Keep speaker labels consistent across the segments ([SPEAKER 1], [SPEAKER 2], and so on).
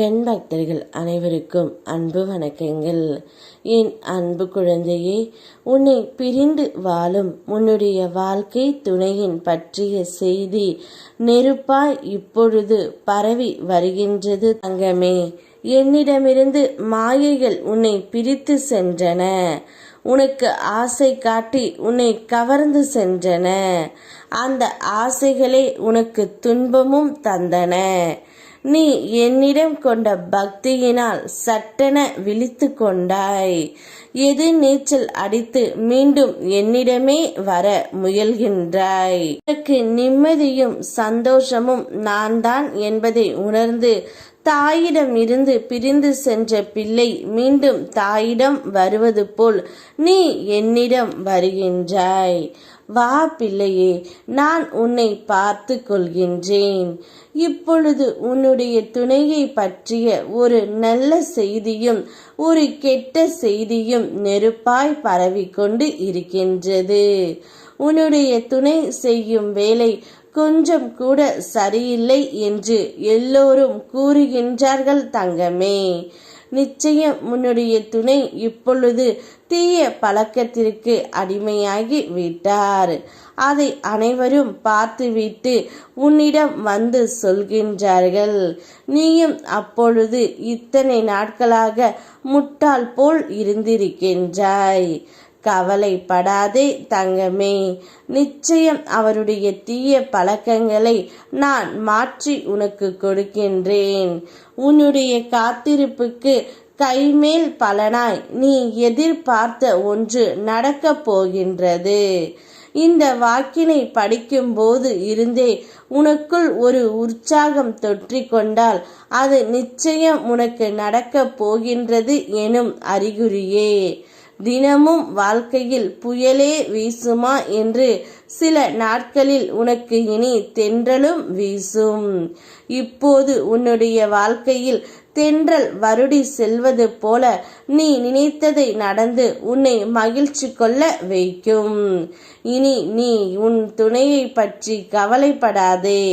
[SPEAKER 1] என் பக்தர்கள் அனைவருக்கும் அன்பு வணக்கங்கள். என் அன்பு குழந்தையே, உன்னை பிரிந்து வாழும் உன்னுடைய வாழ்க்கை துணையின் பற்றிய செய்தி நெருப்பாய் இப்பொழுது பரவி வருகின்றது தங்கமே. என்னிடமிருந்து மாயைகள் உன்னை பிரித்து சென்றன. உனக்கு ஆசை காட்டி உன்னை கவர்ந்து சென்றன. அந்த ஆசைகளே உனக்கு துன்பமும் தந்தன. நீ என்னிடம் கொண்ட பக்தியினால் சட்டென விழித்து கொண்டாய். எது நீச்சல் அடித்து மீண்டும் என்னிடமே வர முயல்கின்றாய். உனக்கு நிம்மதியும் சந்தோஷமும் நான் தான் என்பதை உணர்ந்து தாயிடம் இருந்து பிரிந்து சென்ற பிள்ளை மீண்டும் தாயிடம் வருவது போல் நீ என்னிடம் வருகின்றாய். வா பிள்ளையே, நான் உன்னை பார்த்து கொள்கின்றேன். இப்பொழுது உன்னுடைய துணையை பற்றிய ஒரு நல்ல செய்தியும் ஒரு கெட்ட செய்தியும் நெருப்பாய் பரவிக்கொண்டு இருக்கின்றது. உன்னுடைய துணை செய்யும் வேலை கொஞ்சம் கூட சரியில்லை என்று எல்லோரும் கூறுகின்றார்கள் தங்கமே. நிச்சயம் உன்னுடைய துணை இப்பொழுது தீய பழக்கத்திற்கு அடிமையாகி விட்டார். அதை அனைவரும் பார்த்துவிட்டு உன்னிடம் வந்து சொல்கின்றார்கள். நீயும் அப்பொழுது இத்தனை நாட்களாக முட்டாள் போல் இருந்திருக்கின்றாய். கவலைப்படாதே தங்கமே. நிச்சயம் அவருடைய தீய பழக்கங்களை நான் மாற்றி உனக்கு கொடுக்கின்றேன். உன்னுடைய காத்திருப்புக்கு கைமேல் பலனாய் நீ எதிர்பார்த்த ஒன்று நடக்கப் போகின்றது. இந்த வாக்கினை படிக்கும் போது இருந்தே உனக்குள் ஒரு உற்சாகம் தொற்றிக்கொண்டால் அது நிச்சயம் உனக்கு நடக்கப் போகின்றது எனும் அறிகுறியே. தினமும் வாழ்க்கையில் புயலே வீசுமா என்று சில நாட்களில் உனக்கு இனி தென்றலும் வீசும். இப்போது உன்னுடைய வாழ்க்கையில் தென்றல் வருடி செல்வது போல நீ நினைத்ததை நடந்து உன்னை மகிழ்ச்சி கொள்ள வைக்கும். இனி நீ உன் துணையை பற்றி கவலைப்படாதே.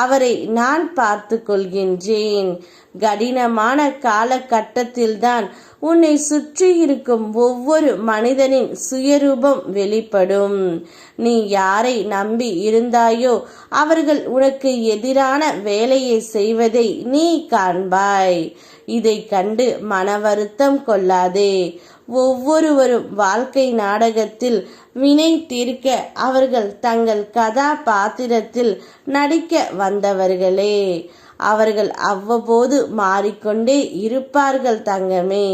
[SPEAKER 1] அவரை நான் பார்த்து கொள்கின்றேன். கடினமான காலகட்டத்தில்தான் உன்னை சுற்றி இருக்கும் ஒவ்வொரு மனிதனின் சுயரூபம் வெளிப்படும். நீ யாரை நம்பி இருந்தாயோ அவர்கள் உனக்கு எதிரான வேலையை செய்வதை நீ காண்பாய். இதை கண்டு மன வருத்தம் கொள்ளாதே. ஒவ்வொருவரும் வாழ்க்கை நாடகத்தில் வினை தீர்க்க அவர்கள் தங்கள் கதாபாத்திரத்தில் நடிக்க வந்தவர்களே. அவர்கள் அவ்வப்போது மாறிக்கொண்டே இருப்பார்கள் தங்கமே.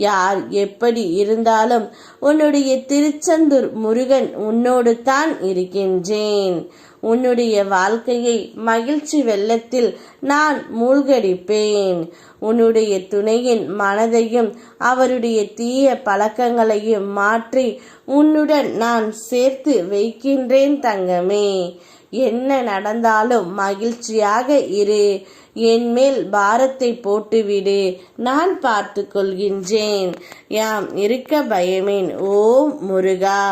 [SPEAKER 1] யார் எப்படி இருந்தாலும் உன்னுடைய திருச்செந்தூர் முருகன் உன்னோடு தான் இருக்கின்றேன். உன்னுடைய வாழ்க்கையை மகிழ்ச்சி வெள்ளத்தில் நான் மூழ்கடிப்பேன். உன்னுடைய துணையின் மனதையும் அவருடைய தீய பழக்கங்களையும் மாற்றி உன்னுடன் நான் சேர்த்து வைக்கின்றேன் தங்கமே. என்ன நடந்தாலும் மகிழ்ச்சியாக இரு. என் மேல் பாரத்தை போட்டுவிடு. நான் பார்த்து கொள்கின்றேன். யாம் இருக்க பயமேன். ஓம் முருகா.